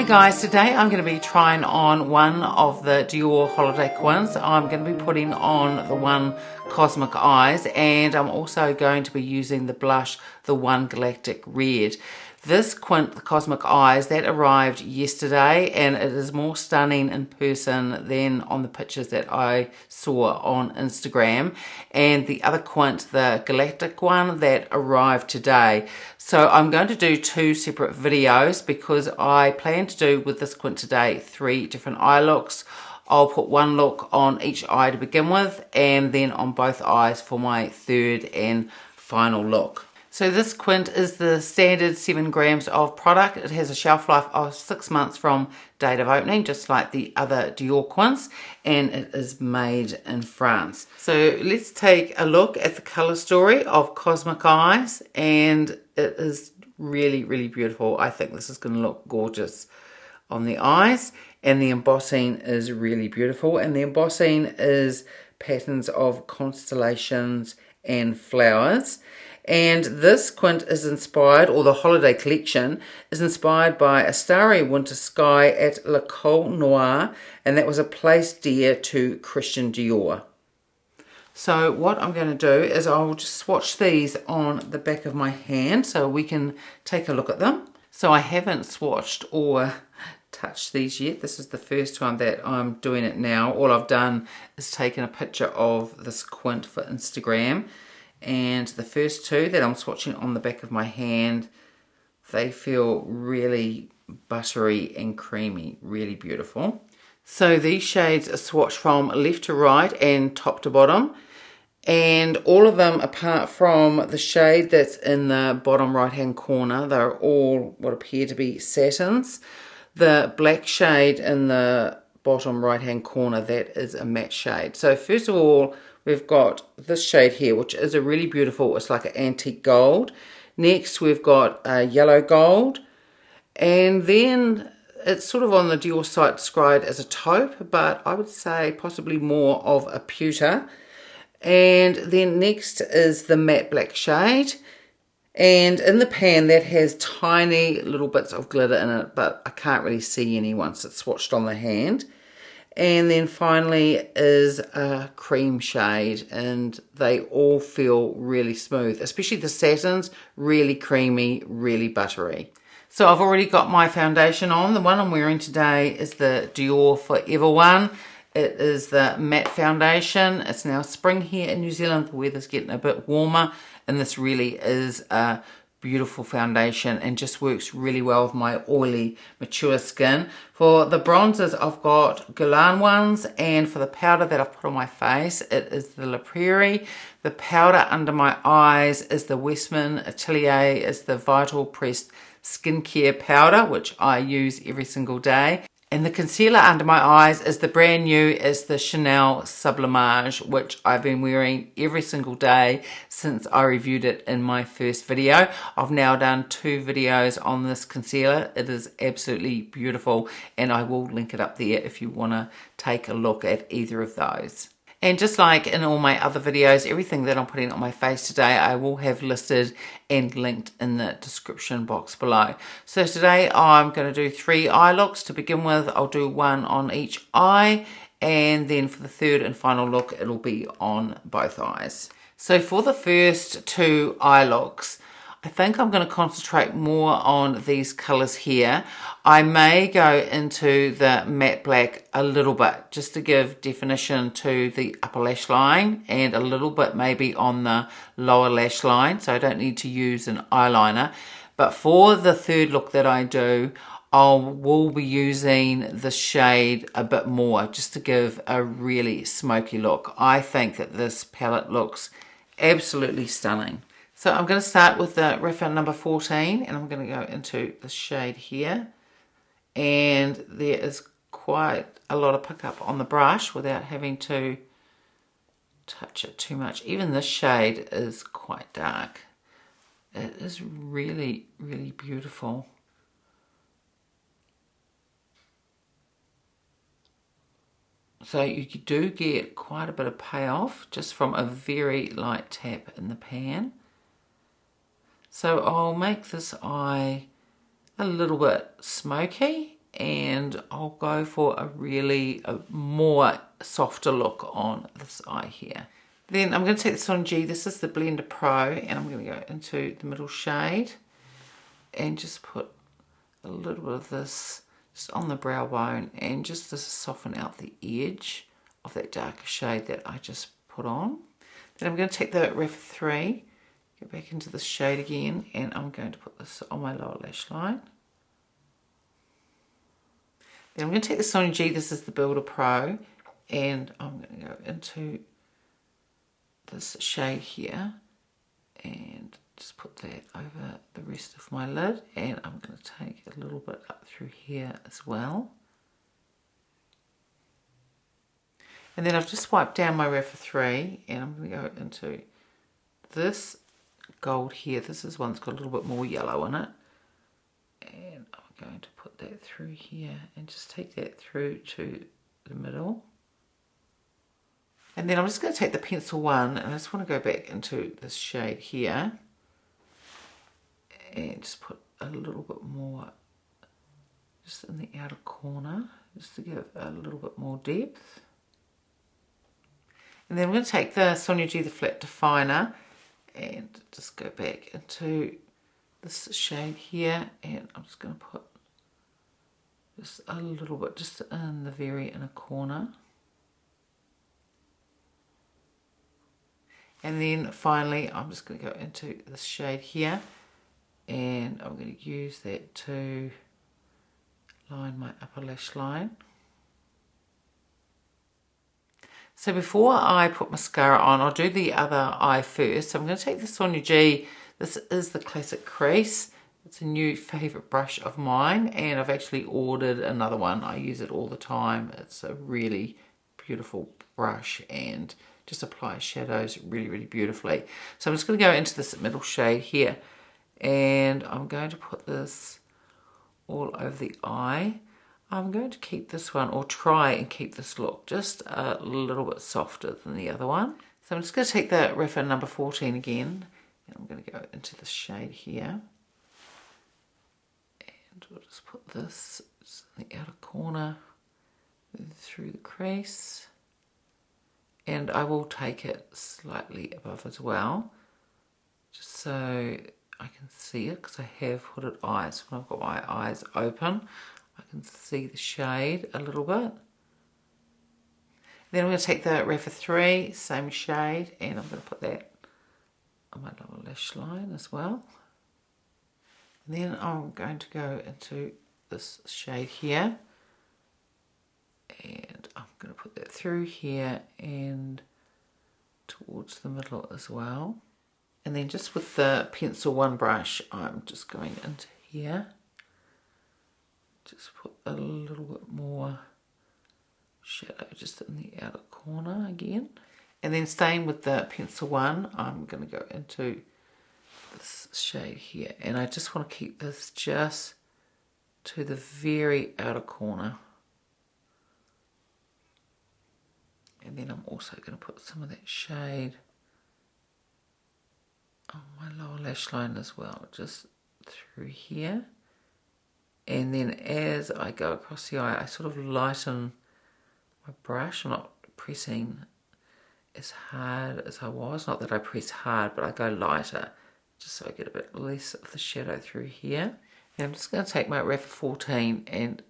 Hi guys, today I'm going to be trying on one of the Dior Holiday ones. I'm going to be putting on the one Cosmic Eyes, and I'm also going to be using the blush, the one Galactic Red. This quint, the Cosmic Eyes, that arrived yesterday, and it is more stunning in person than on the pictures that I saw on Instagram. And the other quint, the Galactic one, that arrived today. So I'm going to do two separate videos because I plan to do with this quint today 3 different eye looks. I'll put one look on each eye to begin with, and then on both eyes for my third and final look. So this quint is the standard 7 grams of product. It has a shelf life of 6 months from date of opening, just like the other Dior quints, and it is made in France. So let's take a look at the colour story of Cosmic Eyes, and it is really, really beautiful. I think this is going to look gorgeous on the eyes, and the embossing is really beautiful, and the embossing is patterns of constellations and flowers. And this quint is inspired, or the holiday collection is inspired by a starry winter sky at La Couleurs Noire, and that was a place dear to Christian Dior. So what I'm going to do is I'll just swatch these on the back of my hand so we can take a look at them. So I haven't swatched or touched these yet. This is the first time that I'm doing it now. All I've done is taken a picture of this quint for Instagram. And the first two that I'm swatching on the back of my hand, they feel really buttery and creamy, really beautiful. So these shades are swatched from left to right and top to bottom. And all of them, apart from the shade that's in the bottom right hand corner, they're all what appear to be satins. The black shade in the bottom right hand corner, that is a matte shade. So first of all, we've got this shade here, which is a really beautiful, it's like an antique gold. Next, we've got a yellow gold. And then it's sort of on the Dior site described as a taupe, but I would say possibly more of a pewter. And then next is the matte black shade. And in the pan, that has tiny little bits of glitter in it, but I can't really see any once it's swatched on the hand. And then finally is a cream shade, and they all feel really smooth, especially the satins, really creamy, really buttery. So I've already got my foundation on. The one I'm wearing today is the Dior Forever one. It is the matte foundation. It's now spring here in New Zealand. The weather's getting a bit warmer, and this really is a beautiful foundation and just works really well with my oily, mature skin. For the bronzers, I've got Guerlain ones, and for the powder that I've put on my face, it is the Prairie. The powder under my eyes is the Westman Atelier, is the Vital Pressed Skincare Powder, which I use every single day. And the concealer under my eyes is the brand new, is the Chanel Sublimage, which I've been wearing every single day since I reviewed it in my first video. I've now done 2 videos on this concealer. It is absolutely beautiful, and I will link it up there if you want to take a look at either of those. And just like in all my other videos, everything that I'm putting on my face today, I will have listed and linked in the description box below. So today I'm going to do 3 eye looks. To begin with, I'll do one on each eye, and then for the third and final look, it'll be on both eyes. So for the first 2 eye looks, I think I'm going to concentrate more on these colours here. I may go into the matte black a little bit, just to give definition to the upper lash line, and a little bit maybe on the lower lash line, so I don't need to use an eyeliner. But for the third look that I do, I will be using the shade a bit more, just to give a really smoky look. I think that this palette looks absolutely stunning. So I'm going to start with the Reference number 14, and I'm going to go into the shade here. And there is quite a lot of pickup on the brush without having to touch it too much. Even this shade is quite dark. It is really, really beautiful. So you do get quite a bit of payoff just from a very light tap in the pan. So I'll make this eye a little bit smoky, and I'll go for a really more softer look on this eye here. Then I'm going to take this on G. This is the Blender Pro, and I'm going to go into the middle shade and just put a little bit of this just on the brow bone, and just to soften out the edge of that darker shade that I just put on. Then I'm going to take the Forever 3, go back into this shade again, and I'm going to put this on my lower lash line. Then I'm going to take the Sony G, this is the Builder Pro, and I'm going to go into this shade here and just put that over the rest of my lid, and I'm going to take a little bit up through here as well. And then I've just wiped down my Forever 3, and I'm going to go into this gold here. This is one that's got a little bit more yellow in it, and I'm going to put that through here and just take that through to the middle. And then I'm just going to take the pencil one, and I just want to go back into this shade here and just put a little bit more just in the outer corner, just to give a little bit more depth. And then I'm going to take the Sonia G, the Flat Definer, and just go back into this shade here, and I'm just going to put just a little bit just in the very inner corner. And then finally I'm just going to go into this shade here, and I'm going to use that to line my upper lash line. So before I put mascara on, I'll do the other eye first. So I'm going to take the Sonia G. This is the Classic Crease. It's a new favourite brush of mine, and I've actually ordered another one. I use it all the time. It's a really beautiful brush and just applies shadows really, really beautifully. So I'm just going to go into this middle shade here, and I'm going to put this all over the eye. I'm going to keep this one, or try and keep this look just a little bit softer than the other one. So I'm just going to take the Refer number 14 again, and I'm going to go into the shade here. And we'll just put this in the outer corner, move through the crease. And I will take it slightly above as well, just so I can see it, because I have hooded eyes. When I've got my eyes open, I can see the shade a little bit. Then I'm going to take the Refer 3, same shade, and I'm going to put that on my lower lash line as well. And then I'm going to go into this shade here, and I'm going to put that through here and towards the middle as well. And then just with the pencil one brush, I'm just going into here. Just put a little bit more shadow just in the outer corner again. And then staying with the pencil one, I'm going to go into this shade here. And I just want to keep this just to the very outer corner. And then I'm also going to put some of that shade on my lower lash line as well, just through here. And then as I go across the eye, I sort of lighten my brush. I'm not pressing as hard as I was. Not that I press hard, but I go lighter, just so I get a bit less of the shadow through here. And I'm just going to take my Refer 14 and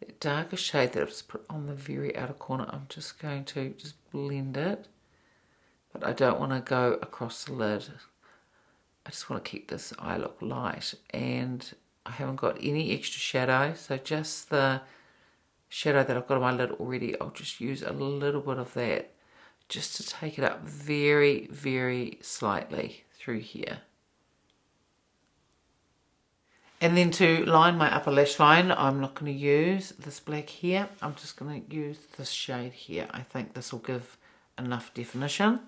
that darker shade that I've just put on the very outer corner, I'm just going to just blend it. But I don't want to go across the lid. I just want to keep this eye look light. And I haven't got any extra shadow, so just the shadow that I've got on my lid already, I'll just use a little bit of that just to take it up very, very slightly through here. And then to line my upper lash line, I'm not going to use this black here. I'm just going to use this shade here. I think this will give enough definition.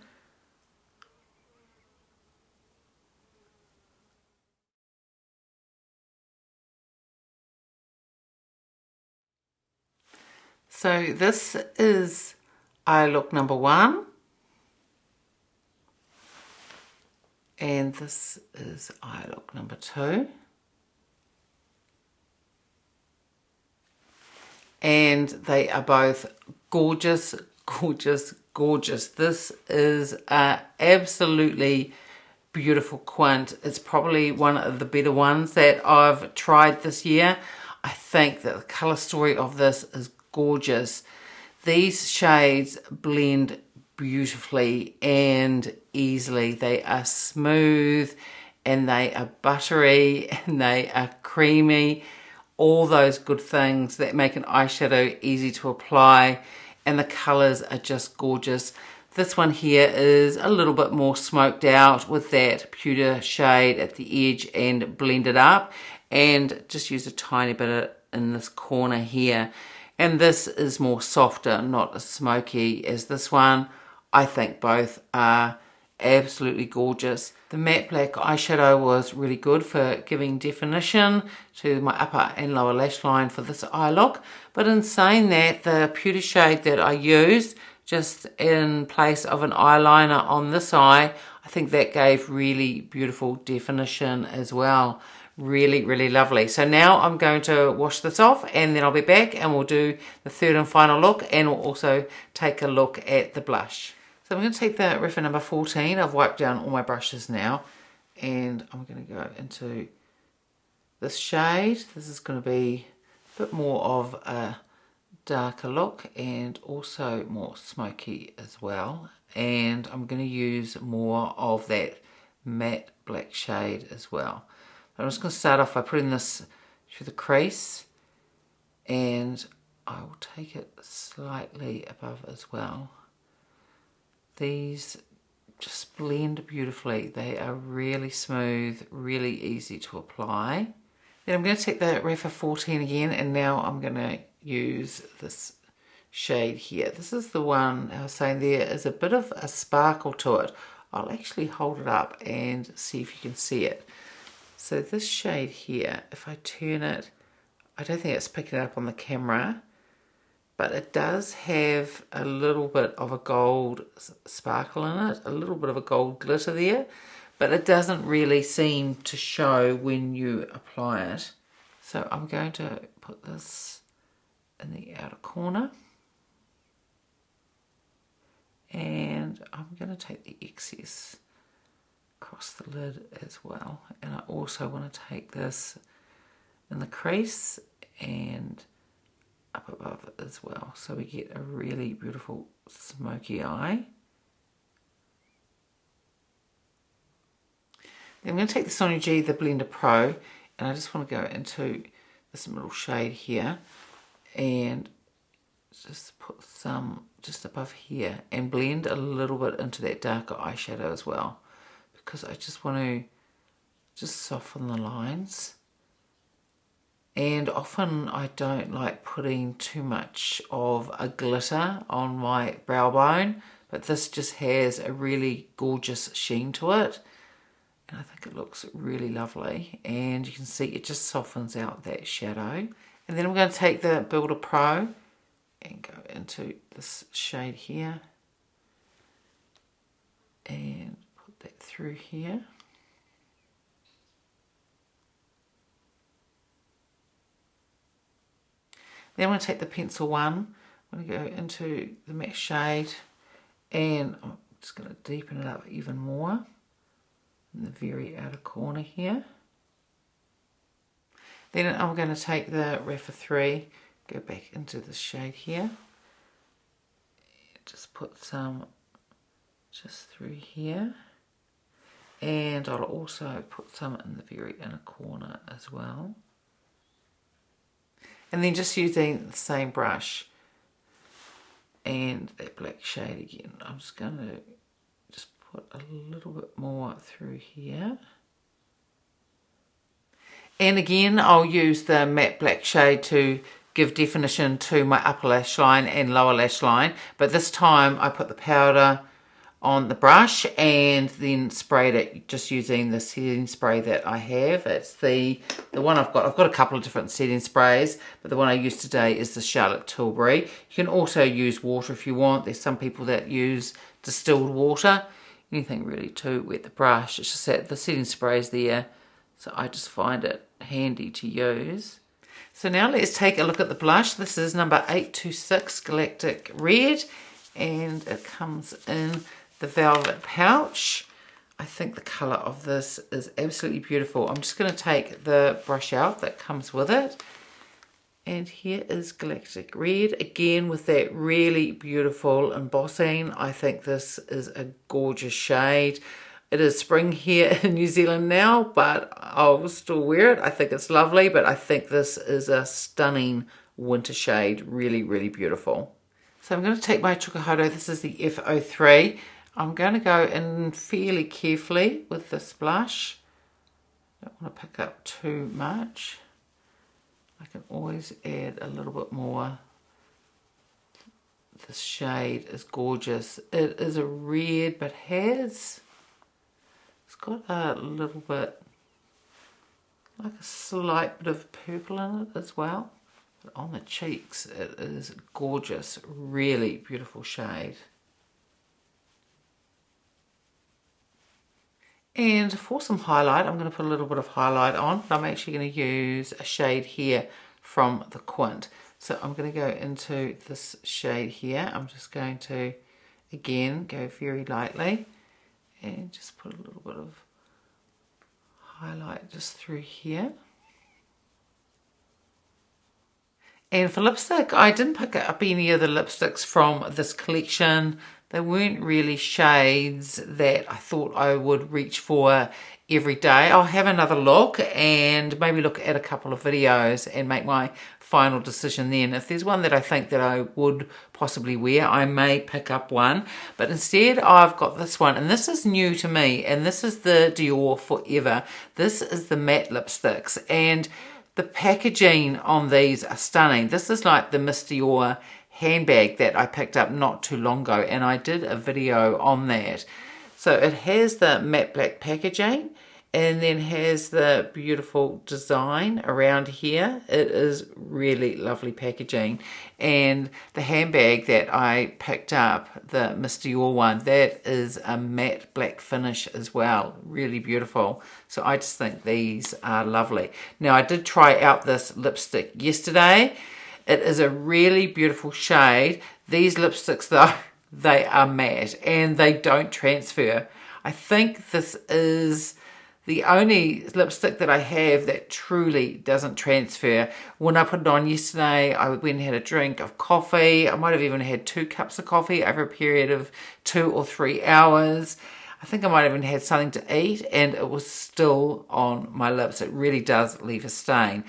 So this is eye look number 1. And this is eye look number 2. and they are both gorgeous, gorgeous, gorgeous. This is a absolutely beautiful quint. It's probably one of the better ones that I've tried this year. I think that the colour story of this is gorgeous. These shades blend beautifully and easily. They are smooth and they are buttery and they are creamy. All those good things that make an eyeshadow easy to apply, and the colours are just gorgeous. This one here is a little bit more smoked out with that pewter shade at the edge and blended up, and just use a tiny bit in this corner here. And this is more softer, not as smoky as this one. I think both are absolutely gorgeous. The matte black eyeshadow was really good for giving definition to my upper and lower lash line for this eye look. But in saying that, the pewter shade that I used just in place of an eyeliner on this eye, I think that gave really beautiful definition as well. Really, really lovely. So now I'm going to wash this off, and then I'll be back and we'll do the third and final look, and we'll also take a look at the blush. So I'm going to take the Refa number 14. I've wiped down all my brushes now, and I'm going to go into this shade. This is going to be a bit more of a darker look and also more smoky as well. And I'm going to use more of that matte black shade as well. I'm just going to start off by putting this through the crease, and I will take it slightly above as well. These just blend beautifully. They are really smooth, really easy to apply. Then I'm going to take the Refa 14 again, and now I'm going to use this shade here. This is the one I was saying there is a bit of a sparkle to it. I'll actually hold it up and see if you can see it. So this shade here, if I turn it, I don't think it's picking it up on the camera, but it does have a little bit of a gold sparkle in it, a little bit of a gold glitter there, but it doesn't really seem to show when you apply it. So I'm going to put this in the outer corner, and I'm going to take the excess across the lid as well. And I also want to take this in the crease and up above it as well, so we get a really beautiful smoky eye. Then I'm going to take the Sonia G, the Blender Pro, and I just want to go into this middle shade here and just put some just above here and blend a little bit into that darker eyeshadow as well, because I just want to just soften the lines. And often I don't like putting too much of a glitter on my brow bone, but this just has a really gorgeous sheen to it, and I think it looks really lovely. And you can see it just softens out that shadow. And then I'm going to take the Builder Pro and go into this shade here and put that through here. Then I'm going to take the pencil one, I'm going to go into the matte shade, and I'm just going to deepen it up even more in the very outer corner here. Then I'm going to take the Refa 3, go back into the shade here, just put some just through here, and I'll also put some in the very inner corner as well. And then just using the same brush and that black shade again, I'm just going to just put a little bit more through here. And again, I'll use the matte black shade to give definition to my upper lash line and lower lash line. But this time I put the powder on the brush and then sprayed it just using the setting spray that I have. It's the one I've got a couple of different setting sprays, but the one I used today is the Charlotte Tilbury. You can also use water if you want. There's some people that use distilled water, anything really to wet the brush. It's just that the setting spray is there, so I just find it handy to use. So now let's take a look at the blush. This is number 826 Galactic Red, and it comes in the velvet pouch. I think the colour of this is absolutely beautiful. I'm just going to take the brush out that comes with it. And here is Galactic Red, again with that really beautiful embossing. I think this is a gorgeous shade. It is spring here in New Zealand now, but I'll still wear it. I think it's lovely, but I think this is a stunning winter shade. Really, really beautiful. So I'm going to take my Tukuhodo. This is the F03. I'm going to go in fairly carefully with this blush. Don't want to pick up too much. I can always add a little bit more. This shade is gorgeous. It is a red, but it's got a little bit, like a slight bit of purple in it as well. But on the cheeks, it is gorgeous. Really beautiful shade. And for some highlight, I'm going to put a little bit of highlight on. I'm actually going to use a shade here from the Quint. So I'm going to go into this shade here. I'm just going to, again, go very lightly and just put a little bit of highlight just through here. And for lipstick, I didn't pick up any of the lipsticks from this collection. They weren't really shades that I thought I would reach for every day. I'll have another look and maybe look at a couple of videos and make my final decision then. If there's one that I think that I would possibly wear, I may pick up one. But instead I've got this one, and this is new to me, and this is the Dior Forever. This is the matte lipsticks, and the packaging on these are stunning. This is like the Miss Dior handbag that I picked up not too long ago, and I did a video on that. So it has the matte black packaging and then has the beautiful design around here. It is really lovely packaging. And the handbag that I picked up, the Miss Dior one, that is a matte black finish as well. Really beautiful. So I just think these are lovely. Now I did try out this lipstick yesterday. It is a really beautiful shade. These lipsticks though, they are matte and they don't transfer. I think this is the only lipstick that I have that truly doesn't transfer. When I put it on yesterday, I went and had a drink of coffee. I might have even had 2 cups of coffee over a period of 2 or 3 hours. I think I might have even had something to eat, and it was still on my lips. It really does leave a stain.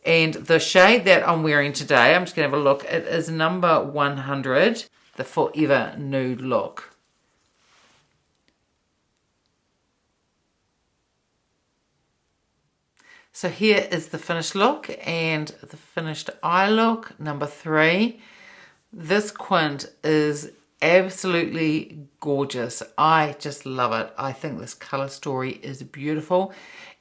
And the shade that I'm wearing today, I'm just going to have a look. It is number 100, the Forever Nude look. So here is the finished look and the finished eye look, number 3. This Quint is absolutely gorgeous. I just love it. I think this colour story is beautiful.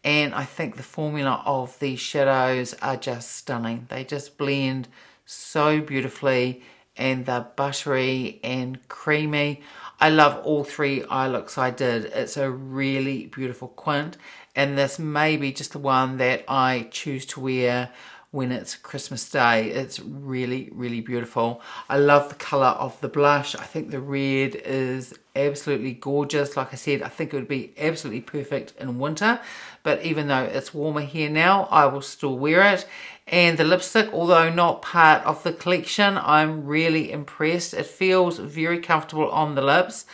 And I think the formula of these shadows are just stunning. They just blend so beautifully and they're buttery and creamy. I love all 3 eye looks I did. It's a really beautiful Quint. And this may be just the one that I choose to wear when it's Christmas Day. It's really, really beautiful. I love the colour of the blush. I think the red is absolutely gorgeous. Like I said, I think it would be absolutely perfect in winter. But even though it's warmer here now, I will still wear it. And the lipstick, although not part of the collection, I'm really impressed. It feels very comfortable on the lips.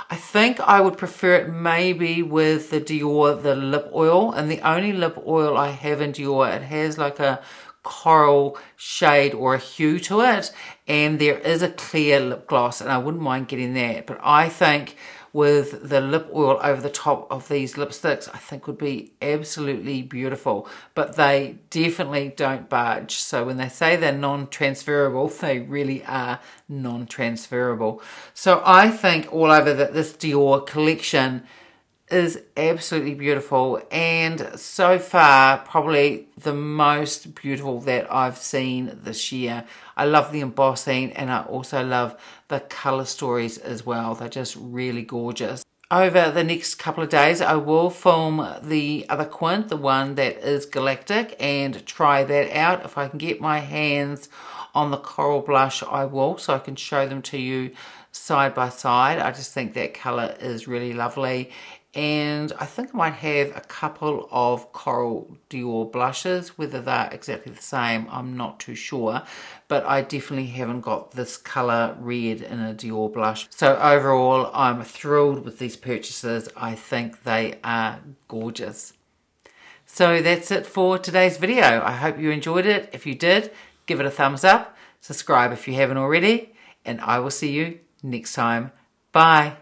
I think I would prefer it maybe with the Dior, the lip oil. And the only lip oil I have in Dior, it has like a coral shade or a hue to it. And there is a clear lip gloss, and I wouldn't mind getting that. But I think with the lip oil over the top of these lipsticks, I think would be absolutely beautiful. But they definitely don't budge. So when they say they're non-transferable, they really are non-transferable. So I think all over that this Dior collection is absolutely beautiful, and so far probably the most beautiful that I've seen this year. I love the embossing, and I also love the colour stories as well. They're just really gorgeous. over the next couple of days, I will film the other quint, the one that is Galactic, and try that out. If I can get my hands on the coral blush, I will, so I can show them to you side by side. I just think that colour is really lovely. And I think I might have a couple of coral Dior blushes. Whether they're exactly the same, I'm not too sure. But I definitely haven't got this colour red in a Dior blush. So overall, I'm thrilled with these purchases. I think they are gorgeous. So that's it for today's video. I hope you enjoyed it. If you did, give it a thumbs up. Subscribe if you haven't already. And I will see you next time. Bye.